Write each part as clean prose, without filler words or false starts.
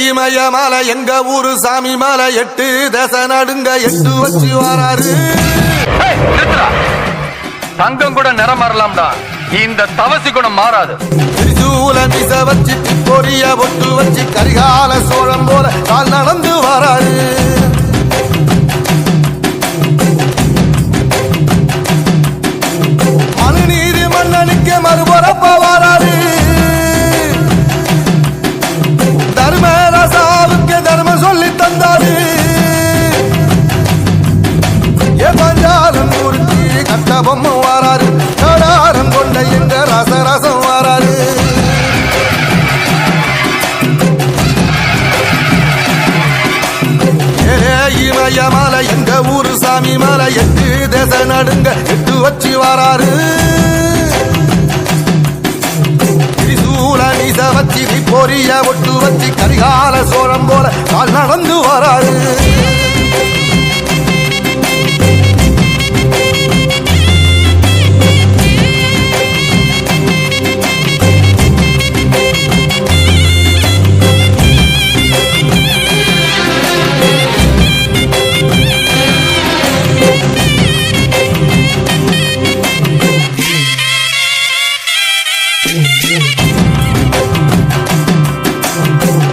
இமயமலை எங்க ஊரு சாமி மலை 8 தசை நடுங்க 8 வச்சு வராரு. தங்கம் கூட நிறம் மாறலாம்டா, இந்த தவசி குணம் மாறாது. திரிசூல திசை வச்சு பொரிய பொட்டு வச்சு கரிகால சோழம் போல கால் நடந்து வராரு. மனுநீதி மன்னனுக்கு மறுபுறப்ப வராரு. தர்மராசாவுக்கு தர்மம் சொல்லி தந்தாரு. பஞ்சாலம் குறிச்சி கட்ட பொம்மை வாராரு. கடாரம் கொண்ட என்ற ரசரசம் வாராரு. இமயமலை எங்க ஊரு சாமி மலை 8 தசை நடுங்க 8 வச்சு வராரு. திரிசூல நீச வச்சு பொரிய ஒட்டு வச்சு கரிகால சோழம் போல கால் நடந்து வராரு.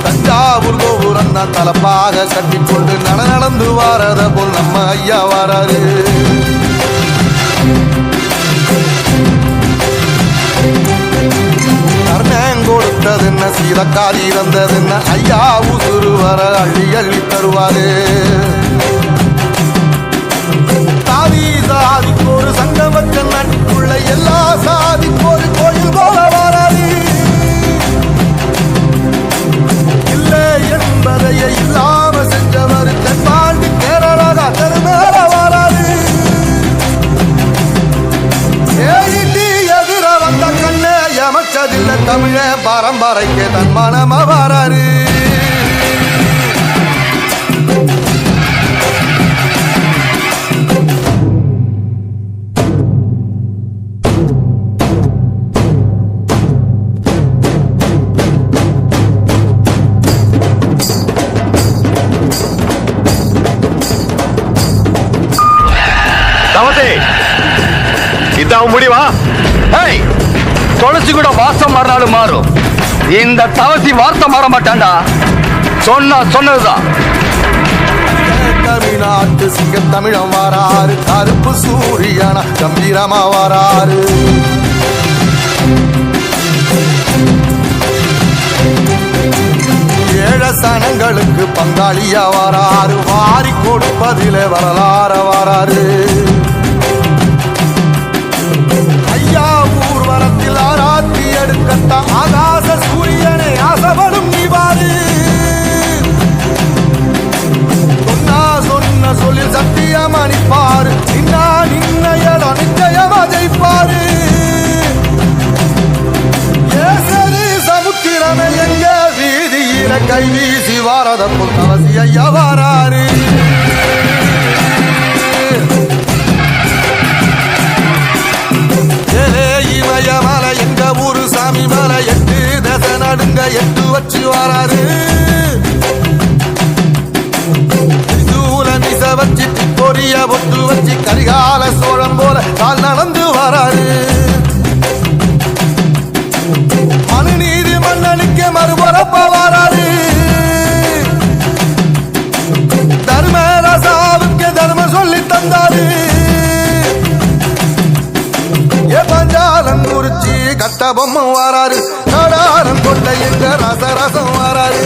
தஞ்சாவூர் கோபுரம் தான் தலப்பாக கட்டிக்கொண்டு நடந்து வாரத போல் நம்ம ஐயா வாராரு. கர்ணன் கொடுத்தது என்ன, சீதக்காரி இறந்தது என்ன, ஐயா உசுறு வர அள்ளி அள்ளி தருவாரு. சாதி சாதிக்கு ஒரு சங்கம் வச்ச நாட்டுக்குள்ள எல்லா சாதிக்கு ஒரு கோயில் போல வாராரு. இல்லை என்பதையே இல்லாம செஞ்சவர் தென்பாண்டி கேரளா தெருமேல வாராரு. எதிர வந்த கண்ணே எமச்சதில்லை தமிழ பரம்பரைக்கு தன் மனமா வாராரு. இதான் முடிவா? துளசி கூட வாசம் மாறினாலும் மாறும், இந்த தவசி வார்த்தை மாற மாட்டான்டா. சொன்னதுதான். தமிழ்நாட்டு சிங்க தமிழம் வாராரு. கருப்பு சூரியனா கம்பீரமா வாராரு. ஏழ சனங்களுக்கு பங்காளியா வாராரு. வாரி கொடுப்பதிலே வரலாற வாராரு. ஐயா ஊர்வலத்தில் ஆராத்தி எடுக்கத்த ஆகாச சூரியனை ஆசைப்படும் நீவாரு. சொன்ன சொல்லில் சத்தியம் அணிப்பாரு. நின்னையடா நிச்சயமா ஜெயிப்பாரு. ஏசரி சமுத்திரமே எங்க வீதியில கை வீசி வாரத புத்தவசி ஐயா வாராரு. இமயமலை எங்க ஊரு சாமி மலை 8 தசை நடுங்க 8 வச்சு வராரு. திரிசூல நிச வச்சு பொரிய ஒட்டு வச்சு கரிகால சோழம் போல கால் நடந்து வராரு. மனுநீதி மன்னனுக்கு மறுபுறப்ப வராரு. தர்மராசாவுக்கு தர்மம் சொல்லி தந்தாரு. பஞ்சாலம் குறிச்சி கட்ட பொம்மை வாராரு. கடாரம் கொண்ட எங்க ரசரசம் வாராரு.